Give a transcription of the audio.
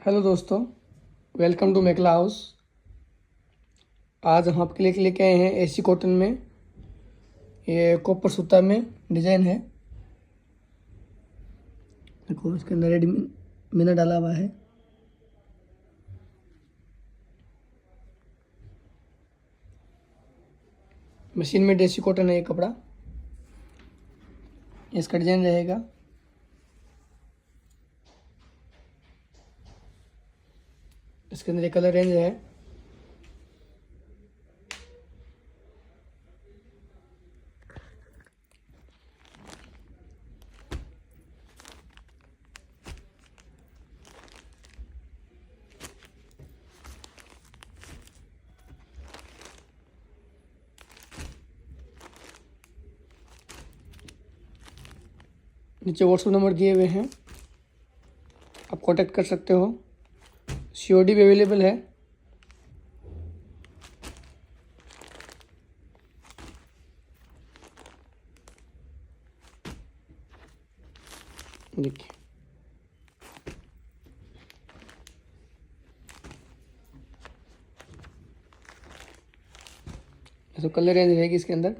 Hello दोस्तों, welcome to मेकला house. आज हम आपके लिए लेके आए हैं एसी कॉटन में। ये कॉपर सूता में डिजाइन है। देखो इसके अंदर रेड मीना डाला हुआ है। मशीन में देसी कॉटन है ये कपड़ा। इसका डिजाइन रहेगा। इसके अंदर एक कलर रेंज है। नीचे व्हाट्सएप नंबर दिए हुए हैं, आप कांटेक्ट कर सकते हो। सीओडी भी अवेलेबल है। देखिए तो कलर रेंज रहेगी इसके अंदर।